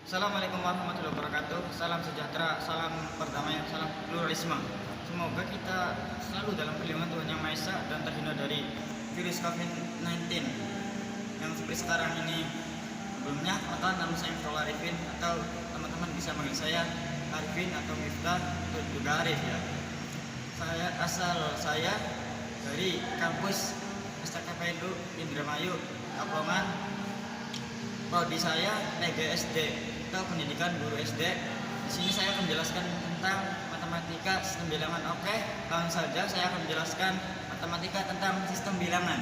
Assalamualaikum warahmatullahi wabarakatuh. Salam sejahtera, salam perdamaian, salam pluralisme. Semoga kita selalu dalam perlindungan Tuhan Yang Maha Esa dan terhindar dari virus COVID-19 yang seperti sekarang ini. Sebelumnya, teman-teman, nama saya Miftah Arifin, atau teman-teman bisa manggil saya Arifin atau Miftah atau juga Arif ya. Saya dari kampus STKPNU Indramayu, Kaplongan. Prodi saya PGSD atau Pendidikan Guru SD. Di sini saya akan menjelaskan tentang matematika sistem bilangan. Oke, langsung saja saya akan menjelaskan matematika tentang sistem bilangan.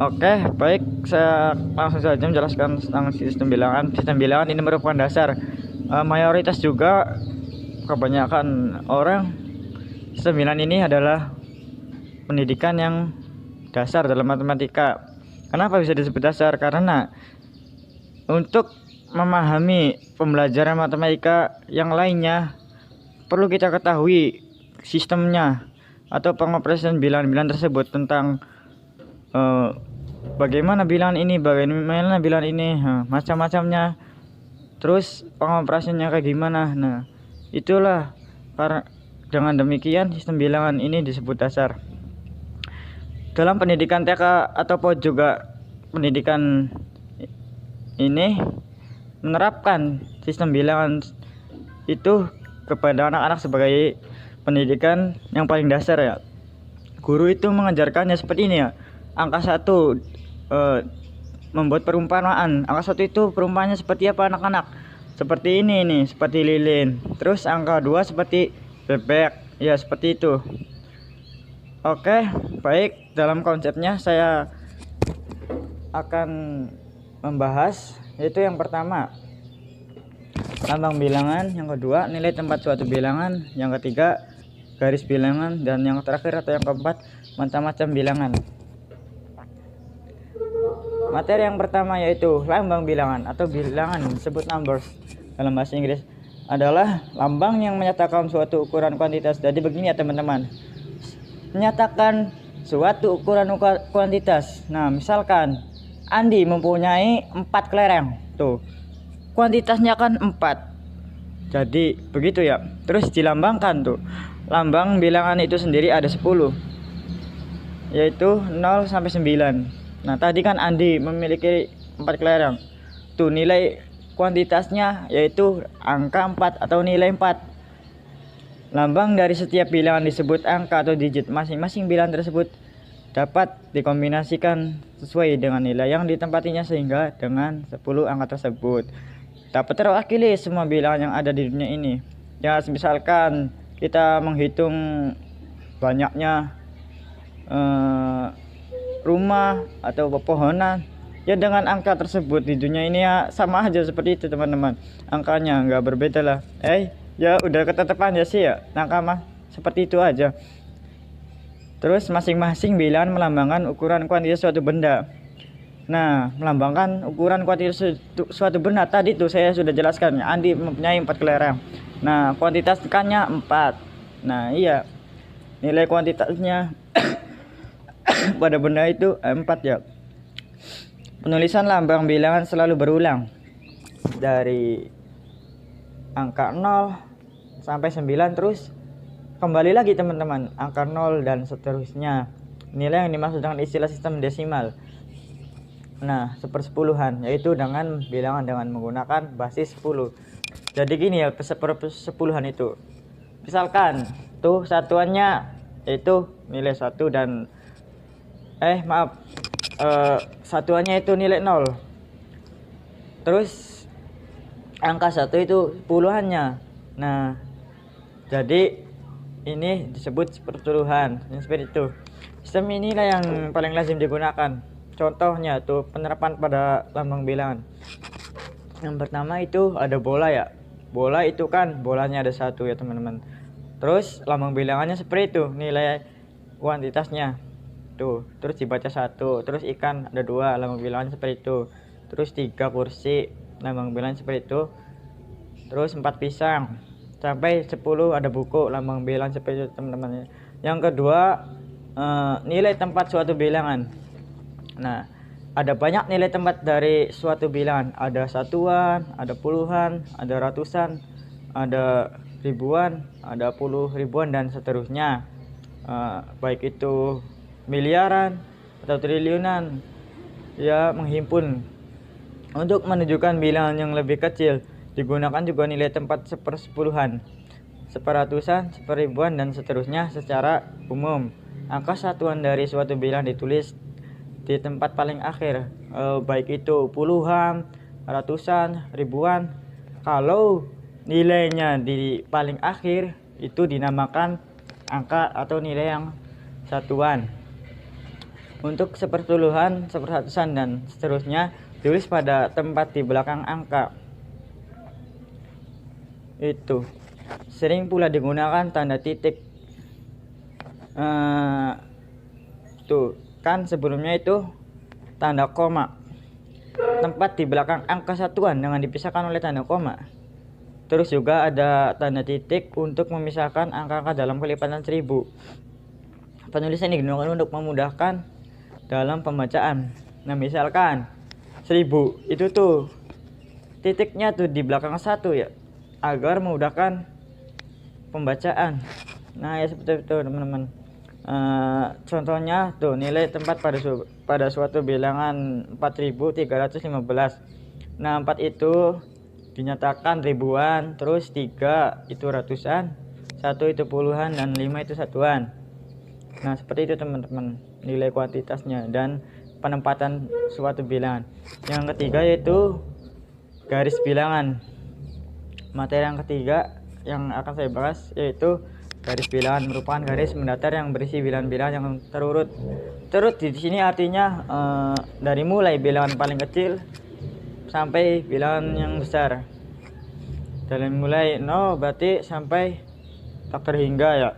Oke, baik, saya langsung saja menjelaskan tentang sistem bilangan. Sistem bilangan ini merupakan dasar. Mayoritas juga kebanyakan orang sistem bilangan ini adalah pendidikan yang dasar dalam matematika. Kenapa bisa disebut dasar? Karena untuk memahami pembelajaran matematika yang lainnya perlu kita ketahui sistemnya atau pengoperasian bilangan-bilangan tersebut, tentang bagaimana bilangan ini, macam-macamnya, terus pengoperasiannya kayak gimana. Nah, itulah karena dengan demikian sistem bilangan ini disebut dasar. Dalam pendidikan TK ataupun juga pendidikan ini menerapkan sistem bilangan itu kepada anak-anak sebagai pendidikan yang paling dasar ya. Guru itu mengajarkannya seperti ini ya. Angka 1 membuat perumpamaan. Angka 1 itu perumpamannya seperti apa anak-anak? Seperti ini nih, seperti lilin. Terus angka 2 seperti bebek. Ya, seperti itu. Oke, baik, dalam konsepnya saya akan membahas, yaitu yang pertama lambang bilangan, yang kedua nilai tempat suatu bilangan, yang ketiga garis bilangan, dan yang terakhir atau yang keempat macam-macam bilangan. Materi yang pertama yaitu lambang bilangan atau bilangan disebut numbers dalam bahasa Inggris adalah lambang yang menyatakan suatu ukuran kuantitas. Jadi begini ya teman-teman, menyatakan suatu ukuran kuantitas. Nah, misalkan Andi mempunyai 4 kelereng. Tuh, kuantitasnya kan 4. Jadi begitu ya. Terus dilambangkan tuh. Lambang bilangan itu sendiri ada 10. Yaitu 0 sampai 9. Nah, tadi kan Andi memiliki 4 kelereng. Tuh, nilai kuantitasnya yaitu angka 4 atau nilai 4. Lambang dari setiap bilangan disebut angka atau digit. Masing-masing bilangan tersebut dapat dikombinasikan sesuai dengan nilai yang ditempatinya sehingga dengan 10 angka tersebut dapat terwakili semua bilangan yang ada di dunia ini. Ya, misalkan kita menghitung banyaknya rumah atau pepohonan, ya dengan angka tersebut di dunia ini ya sama aja seperti itu teman-teman. Angkanya nggak berbeda lah. Ya udah ketetapan ya sih ya, angka mah seperti itu aja. Terus masing-masing bilangan melambangkan ukuran kuantitas suatu benda. Nah, melambangkan ukuran kuantitas suatu benda tadi tuh saya sudah jelaskan. Andi mempunyai 4 kelereng. Nah, kuantitas ikannya 4. Nah, iya, nilai kuantitasnya pada benda itu 4 ya. Penulisan lambang bilangan selalu berulang dari angka 0 sampai 9, terus kembali lagi teman-teman, angka 0 dan seterusnya. Nilai yang dimaksud dengan istilah sistem desimal. Nah, sepersepuluhan, yaitu dengan bilangan dengan menggunakan basis 10. Jadi gini ya, sepersepuluhan itu. Misalkan tuh satuannya yaitu nilai 1 dan satuannya itu nilai 0. Terus angka 1 itu puluhannya. Nah, jadi ini disebut sepersepuluhan. Seperti itu. Sistem inilah yang paling lazim digunakan. Contohnya tuh penerapan pada lambang bilangan. Yang pertama itu ada bola ya. Bola itu kan bolanya ada 1 ya teman-teman. Terus lambang bilangannya seperti itu, nilai kuantitasnya. Tuh, terus dibaca 1. Terus ikan ada 2, lambang bilangannya seperti itu. Terus 3 kursi, lambang bilangan seperti itu. Terus 4 pisang sampai 10 ada buku, lambang bilangan seperti itu teman-teman. Yang kedua, nilai tempat suatu bilangan. Nah, ada banyak nilai tempat dari suatu bilangan. Ada satuan, ada puluhan, ada ratusan, ada ribuan, ada puluh ribuan, dan seterusnya. Baik itu miliaran atau triliunan, ya menghimpun. Untuk menunjukkan bilangan yang lebih kecil, digunakan juga nilai tempat sepersepuluhan, seperatusan, seperibuan, dan seterusnya. Secara umum, angka satuan dari suatu bilangan ditulis di tempat paling akhir, baik itu puluhan, ratusan, ribuan. Kalau nilainya di paling akhir, itu dinamakan angka atau nilai yang satuan. Untuk sepersepuluhan, seperatusan, dan seterusnya tulis pada tempat di belakang angka. Itu sering pula digunakan tanda titik. Tuh kan sebelumnya itu tanda koma, tempat di belakang angka satuan dengan dipisahkan oleh tanda koma. Terus juga ada tanda titik untuk memisahkan angka-angka dalam kelipatan 1000. Penulisan ini digunakan untuk memudahkan dalam pembacaan. Nah, misalkan 1000 itu tuh titiknya tuh di belakang 1 ya, agar memudahkan pembacaan. Nah, ya seperti itu teman-teman. Contohnya tuh nilai tempat pada suatu bilangan 4315. Nah, 4 itu dinyatakan ribuan, terus 3 itu ratusan, 1 itu puluhan, dan 5 itu satuan. Nah, seperti itu teman-teman nilai kuantitasnya dan penempatan suatu bilangan. Yang ketiga yaitu garis bilangan. Materi yang ketiga yang akan saya bahas yaitu garis bilangan, merupakan garis mendatar yang berisi bilangan-bilangan yang terurut. Terurut di sini artinya dari mulai bilangan paling kecil sampai bilangan yang besar. Dari mulai 0 berarti sampai tak terhingga ya.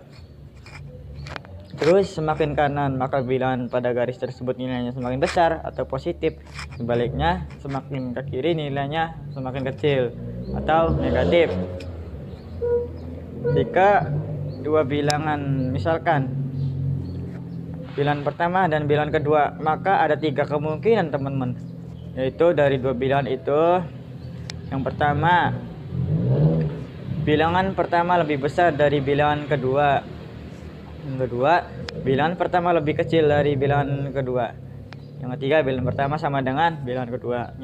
Terus semakin kanan maka bilangan pada garis tersebut nilainya semakin besar atau positif. Sebaliknya semakin ke kiri nilainya semakin kecil atau negatif. Jika dua bilangan, misalkan bilangan pertama dan bilangan kedua, maka ada 3 kemungkinan teman-teman, yaitu dari dua bilangan itu. Yang pertama, bilangan pertama lebih besar dari bilangan kedua. Yang kedua, bilangan pertama lebih kecil dari bilangan kedua. Yang ketiga, bilangan pertama sama dengan bilangan kedua.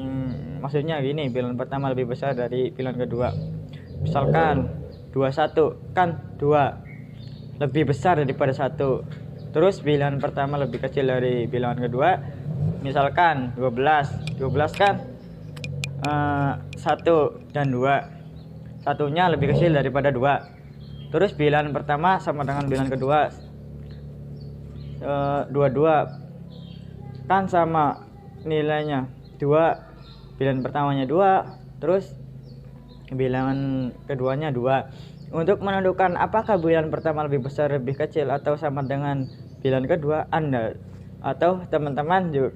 Maksudnya gini, bilangan pertama lebih besar dari bilangan kedua. Misalkan 21, kan 2 lebih besar daripada 1. Terus bilangan pertama lebih kecil dari bilangan kedua. Misalkan 12 kan 1 dan 2. Satunya lebih kecil daripada 2. Terus bilangan pertama sama dengan bilangan kedua, 22 kan sama nilainya 2. Bilangan pertamanya 2, terus bilangan keduanya 2. Untuk menentukan apakah bilangan pertama lebih besar, lebih kecil, atau sama dengan bilangan kedua, Anda atau teman-teman juga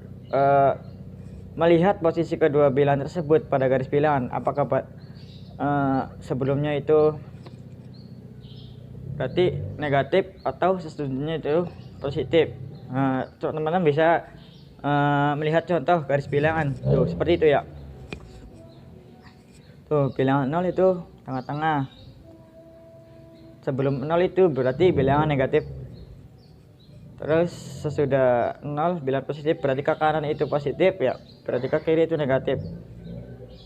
melihat posisi kedua bilangan tersebut pada garis bilangan. Apakah sebelumnya itu berarti negatif atau sesudahnya itu positif. Teman-teman bisa melihat contoh garis bilangan tuh seperti itu ya. Tuh bilangan 0 itu tengah-tengah. Sebelum 0 itu berarti bilangan negatif. Terus sesudah 0 bilangan positif, berarti ke kanan itu positif ya, berarti ke kiri itu negatif.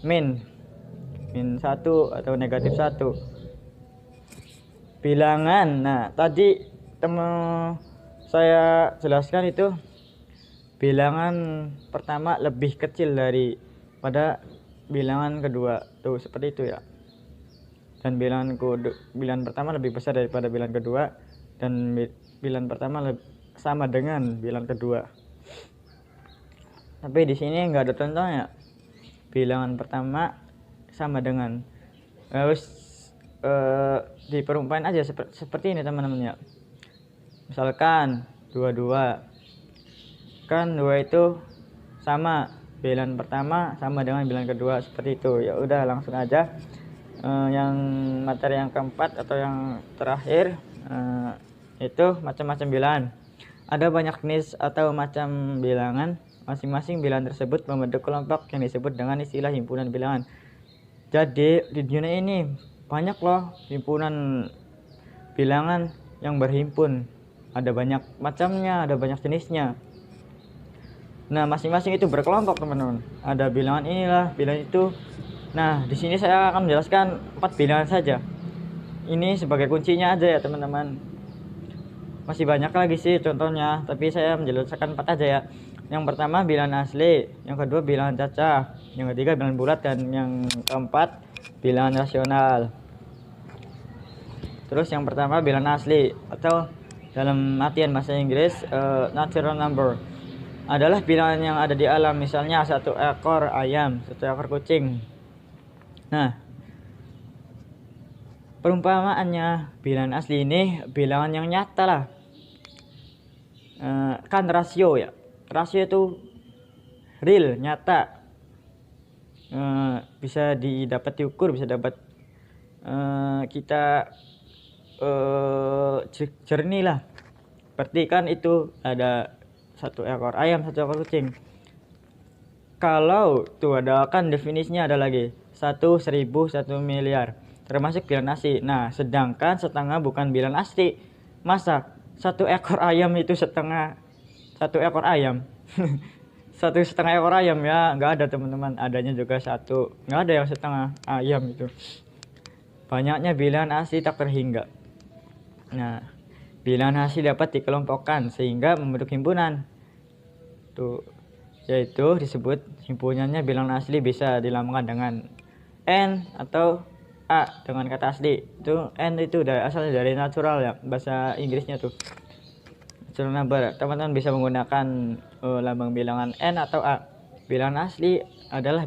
Min 1 atau negatif 1. Bilangan, nah tadi saya jelaskan itu bilangan pertama lebih kecil daripada bilangan kedua, tuh seperti itu ya. Dan bilangan pertama lebih besar daripada bilangan kedua, dan bilangan pertama sama dengan bilangan kedua. Tapi di sini nggak ada contohnya. Bilangan pertama sama dengan, harus di perumpamaan aja seperti ini teman-teman ya. Misalkan 22 kan 2 itu sama bilangan pertama sama dengan bilangan kedua, seperti itu ya. Udah langsung aja. Yang materi yang keempat atau yang terakhir itu macam-macam bilangan. Ada banyak jenis atau macam bilangan. Masing-masing bilangan tersebut membentuk kelompok yang disebut dengan istilah himpunan bilangan. Jadi di dunia ini banyak loh himpunan bilangan yang berhimpun. Ada banyak macamnya, ada banyak jenisnya. Nah, masing-masing itu berkelompok, teman-teman. Ada bilangan inilah, bilangan itu. Nah, di sini saya akan menjelaskan 4 bilangan saja. Ini sebagai kuncinya aja ya, teman-teman. Masih banyak lagi sih contohnya, tapi saya menjelaskan 4 aja ya. Yang pertama bilangan asli, yang kedua bilangan cacah, yang ketiga bilangan bulat, dan yang keempat bilangan rasional. Terus yang pertama bilangan asli, atau dalam artian bahasa Inggris natural number, adalah bilangan yang ada di alam. Misalnya 1 ekor ayam, 1 ekor kucing. Nah, perumpamaannya bilangan asli ini bilangan yang nyata lah. Kan rasio ya, rasio itu real, nyata, bisa didapat diukur, bisa dapat kita jernih lah. Berarti kan itu ada 1 ekor ayam, 1 ekor kucing. Kalau tuh ada kan definisinya ada lagi 1, 1000, 1 miliar, termasuk bilangan asli. Nah, sedangkan setengah bukan bilangan asli. Masa 1 ekor ayam itu setengah 1 ekor ayam? 1,5 ekor ayam ya, nggak ada, teman-teman. Adanya juga 1, nggak ada yang setengah ayam itu. Banyaknya bilangan asli tak terhingga. Nah, bilangan asli dapat dikelompokkan sehingga membentuk himpunan. Tuh, yaitu disebut himpunannya bilangan asli, bisa dilambangkan dengan N atau A dengan kata asli. Itu N itu asalnya dari natural ya, bahasa Inggrisnya tuh. Natural number. Teman-teman bisa menggunakan lambang bilangan N atau A. Bilangan asli adalah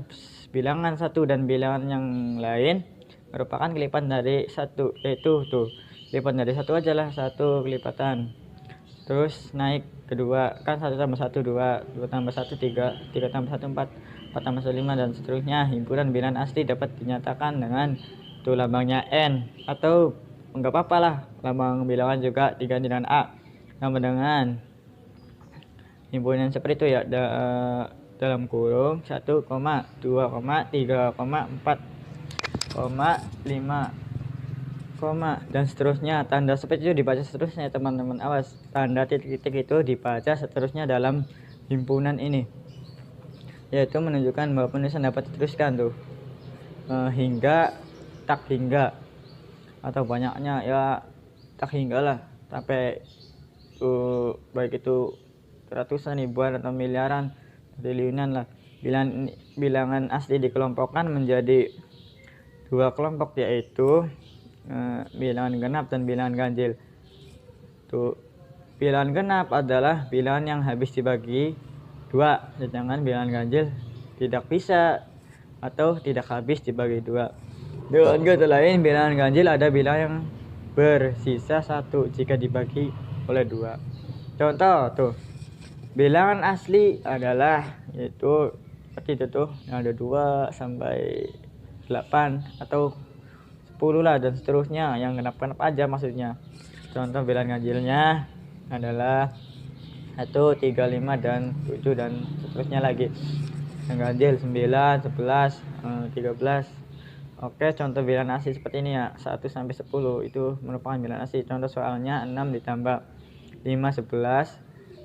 bilangan 1 dan bilangan yang lain merupakan kelipatan dari 1, yaitu tuh kelipatan dari 1 aja lah, 1 kelipatan. Terus naik kedua, kan 1 tambah 1 2, 2 tambah 1 3, 3 tambah 1 4, 4 tambah 1 5, dan seterusnya. Himpunan bilangan asli dapat dinyatakan dengan tuh lambangnya N, atau enggak apa-apa lah lambang bilangan juga diganti dengan A. Sama dengan himpunan seperti itu ya, dalam kurung 1, 2, 3, 4, 5, dan seterusnya. Tanda seperti itu dibaca seterusnya, teman-teman. Awas, tanda titik-titik itu dibaca seterusnya dalam himpunan ini, yaitu menunjukkan bahwa penulisan dapat diteruskan tuh hingga, tak hingga, atau banyaknya ya tak hingga lah, sampai baik itu ratusan, ribuan, atau miliaran, triliunan lah. Bilangan asli dikelompokkan menjadi 2 kelompok, yaitu bilangan genap dan bilangan ganjil. Tuh, bilangan genap adalah bilangan yang habis dibagi 2, sedangkan bilangan ganjil tidak bisa atau tidak habis dibagi 2. Dengan kata lain, bilangan ganjil ada bilangan yang bersisa 1 jika dibagi oleh 2. Contoh tuh, bilangan asli adalah yaitu seperti itu tuh, yang ada 2 sampai 8 atau 10 lah, dan seterusnya, yang genap-genap aja maksudnya. Contoh bilangan ganjilnya adalah 1, 3, 5, dan 7, dan seterusnya lagi. Yang ganjil 9, 11, 13. Oke, contoh bilangan asli seperti ini ya, 1 sampai 10 itu merupakan bilangan asli. Contoh soalnya 6 ditambah 5 11,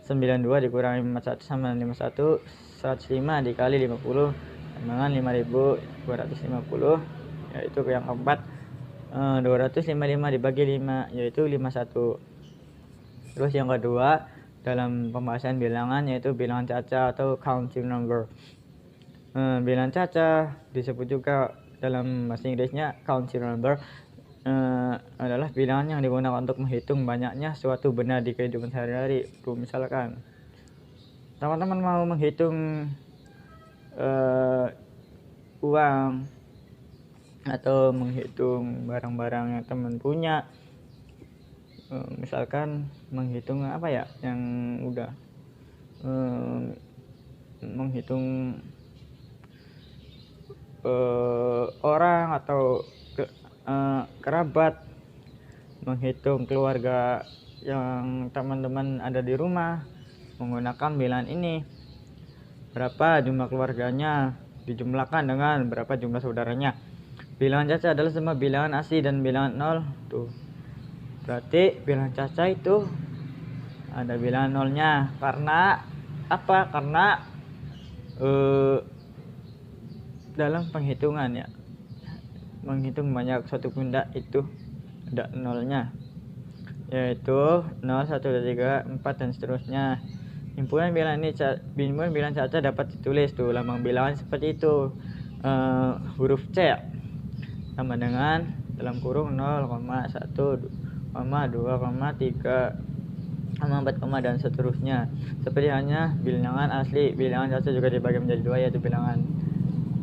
92 dikurangi 51 sama 51, 105 dikali 50 dengan 5250, yaitu yang keempat. 255 dibagi 5, yaitu 51. Terus yang kedua dalam pembahasan bilangan, yaitu bilangan cacah atau counting number. Bilangan cacah disebut juga dalam bahasa Inggrisnya counting number, adalah bilangan yang digunakan untuk menghitung banyaknya suatu benda di kehidupan sehari-hari. Misalkan teman-teman mau menghitung uang atau menghitung barang-barang yang teman punya, misalkan menghitung apa ya yang udah menghitung orang atau kerabat, menghitung keluarga yang teman-teman ada di rumah menggunakan bilangan ini. berapa jumlah keluarganya dijumlahkan dengan berapa jumlah saudaranya. Bilangan caca adalah semua bilangan asli dan bilangan nol. Tuh. Berarti bilangan caca itu ada bilangan nolnya. Karena apa? Karena dalam penghitungan ya, menghitung banyak suatu benda itu ada nolnya, yaitu 0, 1, 2, 3, 4 dan seterusnya. Himpunan bilangan caca dapat ditulis tuh lambang bilangan seperti itu. Huruf C ya, sama dengan dalam kurung 0,1, 2,3, 4, dan seterusnya. Seperti hanya bilangan asli, bilangan caca juga dibagi menjadi dua, yaitu bilangan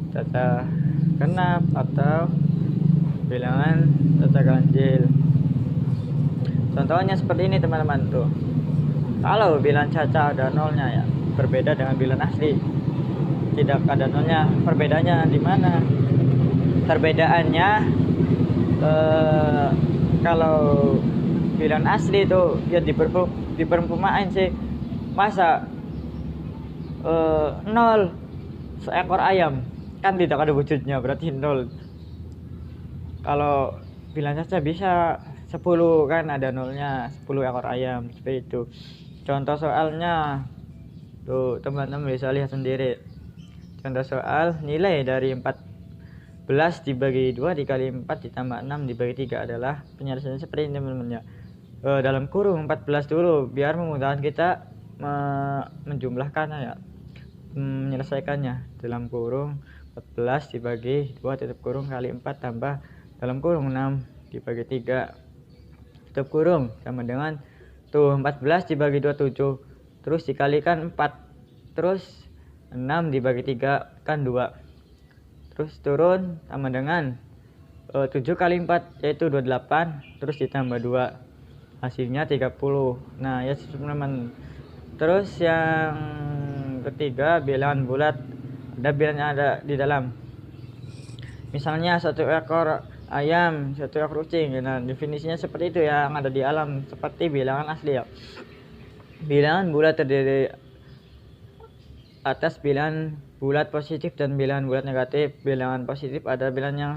caca genap atau bilangan caca ganjil. Contohnya seperti ini teman-teman tuh. Kalau bilangan caca ada nolnya ya, berbeda dengan bilangan asli tidak ada nolnya. Perbedaannya di mana? Perbedaannya kalau bilangan asli itu ya di perumpamaan sih, masa 0 seekor ayam kan tidak ada wujudnya, berarti 0. Kalau bilangan caca bisa 10 kan ada nolnya, 10 ekor ayam seperti itu. Contoh soalnya tuh teman-teman bisa lihat sendiri. Contoh soal, nilai dari 14 dibagi 2 dikali 4 ditambah 6 dibagi 3 adalah penyelesaiannya seperti ini teman-teman ya. Dalam kurung 14 dulu biar memudahkan kita menjumlahkannya ya, menyelesaikannya. Dalam kurung 14 dibagi 2 tutup kurung kali 4 tambah dalam kurung 6 dibagi 3 tutup kurung sama dengan tuh 14 dibagi 2 7, terus dikalikan 4, terus 6 dibagi 3 kan 2, terus turun sama dengan 7 kali 4 yaitu 28, terus ditambah 2 hasilnya 30. Nah ya teman-teman. Terus yang ketiga bilangan bulat, ada bilangannya ada di dalam. Misalnya 1 ekor ayam, 1 ekor kucing. Nah definisinya seperti itu yang ada di alam, seperti bilangan asli ya. Bilangan bulat terdiri atas bilangan bulat positif dan bilangan bulat negatif. Bilangan positif ada bilangan yang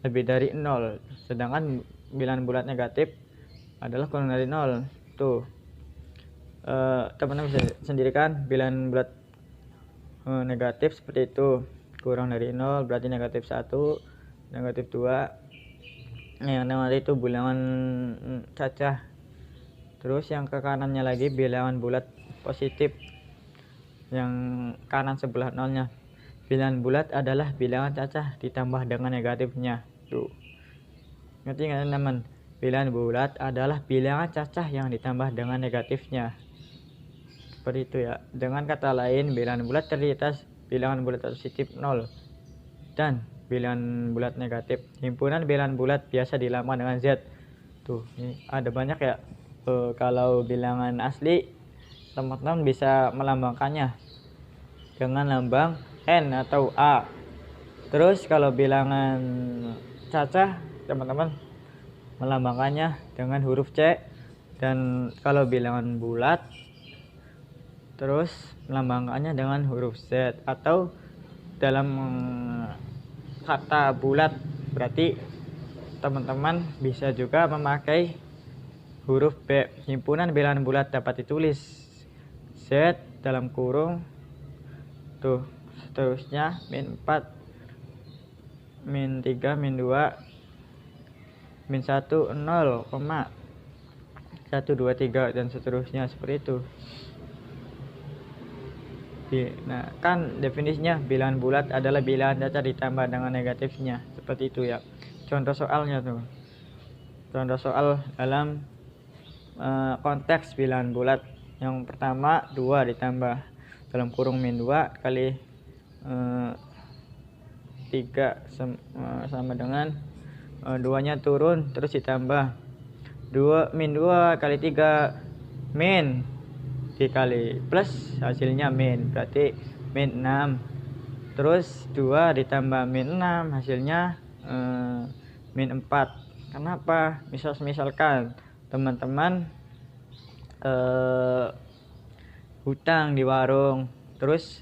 lebih dari 0, sedangkan bilangan bulat negatif adalah kurang dari 0. Tuh teman-teman bisa sendiri kan, bilangan bulat negatif seperti itu, kurang dari 0 berarti negatif 1, negatif 2. Yang nanti itu bilangan caca. Terus yang ke kanannya lagi bilangan bulat positif, yang kanan sebelah nolnya. Bilangan bulat adalah bilangan caca ditambah dengan negatifnya. Tuh, ngerti nggak teman? Bilangan bulat adalah bilangan caca yang ditambah dengan negatifnya, seperti itu ya. Dengan kata lain, bilangan bulat terdiri atas bilangan bulat positif 0 dan bilangan bulat negatif. Himpunan bilangan bulat biasa dilambangkan dengan Z. Tuh, ini ada banyak ya. Kalau bilangan asli teman-teman bisa melambangkannya dengan lambang N atau A. Terus kalau bilangan caca teman-teman melambangkannya dengan huruf C. Dan kalau bilangan bulat terus melambangkannya dengan huruf Z, atau dalam kata bulat berarti teman-teman bisa juga memakai huruf B. Himpunan bilangan bulat dapat ditulis Z dalam kurung tuh seterusnya -4, -3, -2, -1, 0, 1, 2, 3 dan seterusnya seperti itu. Nah kan definisinya bilangan bulat adalah bilangan caca ditambah dengan negatifnya, seperti itu ya. Contoh soalnya tuh, contoh soal dalam konteks bilangan bulat. Yang pertama 2 ditambah dalam kurung -2 kali 3 sama dengan 2 nya turun terus ditambah 2 kali 3 min dikali plus hasilnya min, berarti -6, terus 2 ditambah -6 hasilnya -4. Kenapa? Misalkan teman-teman hutang di warung, terus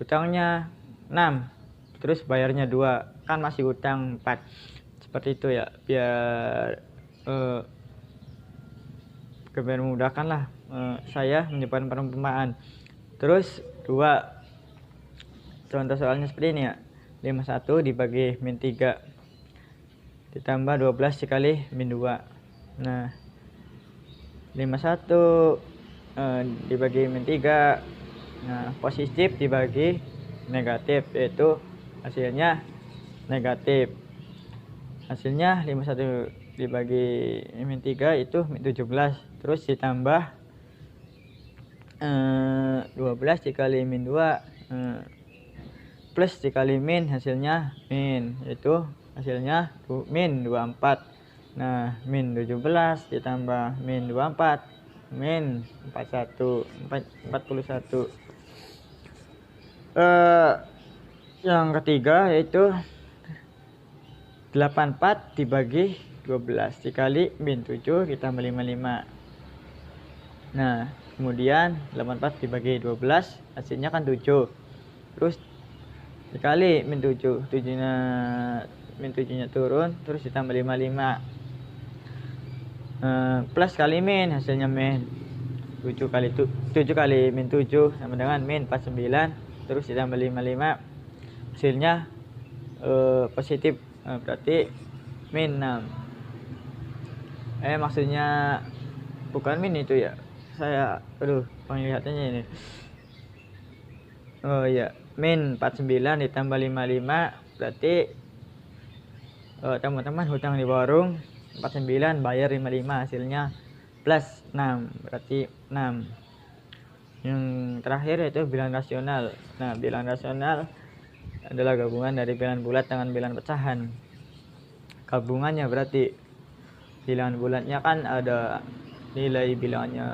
Utangnya 6, terus bayarnya 2, kan masih utang 4. Seperti itu ya, biar memudahkan lah saya menyimpan perumpamaan. Terus 2, contoh soalnya seperti ini ya. 51 dibagi min 3 ditambah 12 dikali min 2. Nah, 51 dibagi min 3. Nah, positif dibagi negatif, yaitu hasilnya negatif. Hasilnya 51 dibagi min 3 itu min 17. Terus ditambah 12 dikali min 2 plus dikali min, hasilnya min, yaitu hasilnya min 24. Nah, min 17 ditambah min 24, min 41. Yang ketiga yaitu 84 dibagi 12 dikali min 7 ditambah 55. Nah, kemudian 84 dibagi 12 hasilnya kan 7. Terus dikali min 7, min 7-nya turun, terus ditambah 55. Plus kali min, hasilnya min 7 kali min 7 sama dengan min 49, terus ditambah 55, hasilnya positif, berarti min 6. Maksudnya bukan min itu ya, saya penglihatannya ini. Oh iya, min 49 ditambah 55, berarti teman-teman hutang di warung 49 bayar 55, hasilnya plus 6, berarti 6. Yang terakhir yaitu bilangan rasional. Nah, bilangan rasional adalah gabungan dari bilangan bulat dengan bilangan pecahan. Gabungannya berarti bilangan bulatnya kan ada nilai bilangannya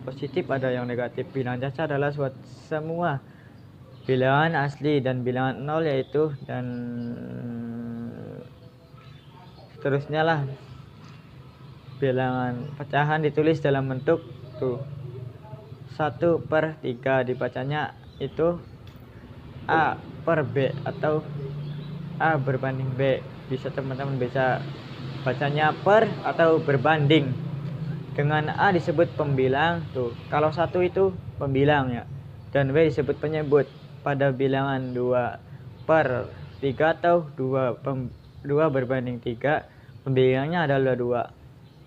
positif, ada yang negatif. Bilangan cacat adalah semua bilangan asli dan bilangan nol, yaitu dan seterusnya lah. Bilangan pecahan ditulis dalam bentuk 1/3, dibacanya itu A per B atau A berbanding B. Bisa teman-teman bisa bacanya per atau berbanding. Dengan A disebut pembilang kalau 1 itu pembilang ya, dan B disebut penyebut. Pada bilangan 2/3 atau 2 berbanding 3, pembilangnya adalah 2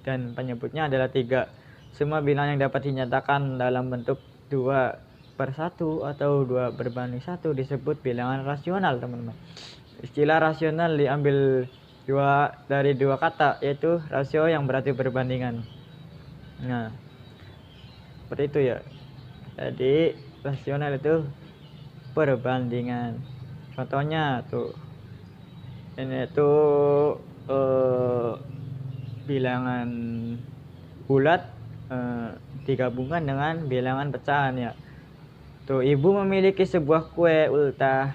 dan penyebutnya adalah 3. Semua bilangan yang dapat dinyatakan dalam bentuk 2/1 atau 2 berbanding 1 disebut bilangan rasional, teman-teman. Istilah rasional diambil dari dua kata, yaitu rasio yang berarti perbandingan. Nah, seperti itu ya. Jadi rasional itu perbandingan. Contohnya ini bilangan bulat digabungkan dengan bilangan pecahan ya. Ibu memiliki sebuah kue ultah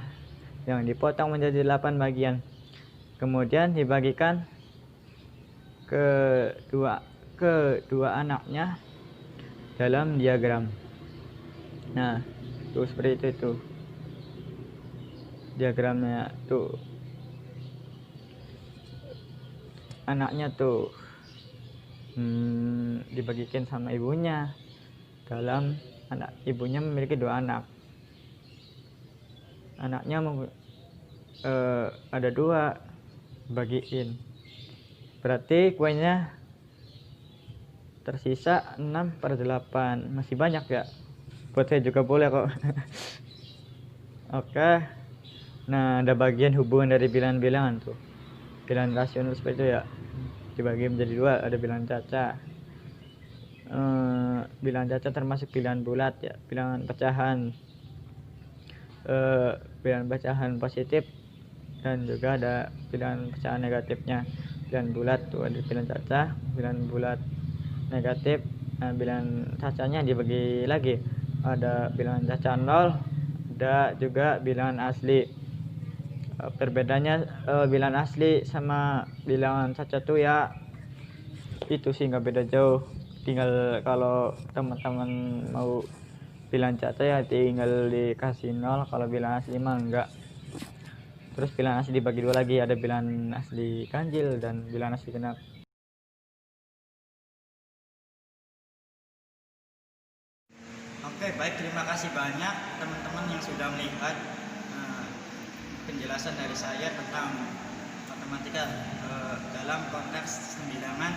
yang dipotong menjadi 8 bagian, kemudian dibagikan ke dua anaknya dalam diagram. Nah, seperti itu diagramnya. Anaknya dibagikan sama ibunya. Ibunya memiliki 2 anak. Anaknya ada 2, bagiin. Berarti kuenya tersisa 6/8. Masih banyak ya. Buat saya juga boleh kok. Oke. Nah, ada bagian hubungan dari bilangan-bilangan bilangan rasional seperti itu ya, dibagi menjadi 2. Ada bilangan cacat. Bilangan cacat termasuk bilangan bulat ya, bilangan pecahan, bilangan pecahan positif, dan juga ada bilangan pecahan negatifnya. Bilangan bulat ada bilangan cacat, bilangan bulat negatif. Nah, bilangan cacatnya dibagi lagi, ada bilangan cacat 0, ada juga bilangan asli. Perbedaannya bilangan asli sama bilangan cacat ya itu sih nggak beda jauh. Tinggal kalau teman-teman mau bilang caca ya tinggal dikasih 0, kalau bilang asli mah enggak. Terus bilang asli dibagi dua lagi, ada bilang asli ganjil dan bilang asli genap. Oke, baik, terima kasih banyak teman-teman yang sudah melihat penjelasan dari saya tentang matematika dalam konteks sembilangan.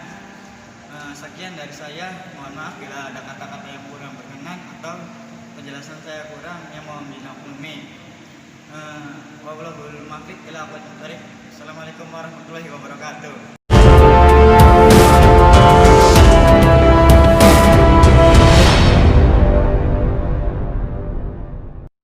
Sekian dari saya, mohon maaf bila ada kata-kata yang kurang berkenan atau penjelasan saya kurang yang mohon dimaklumi. Wallahul muwaffiq ila aqwamit thoriq. Assalamualaikum warahmatullahi wabarakatuh.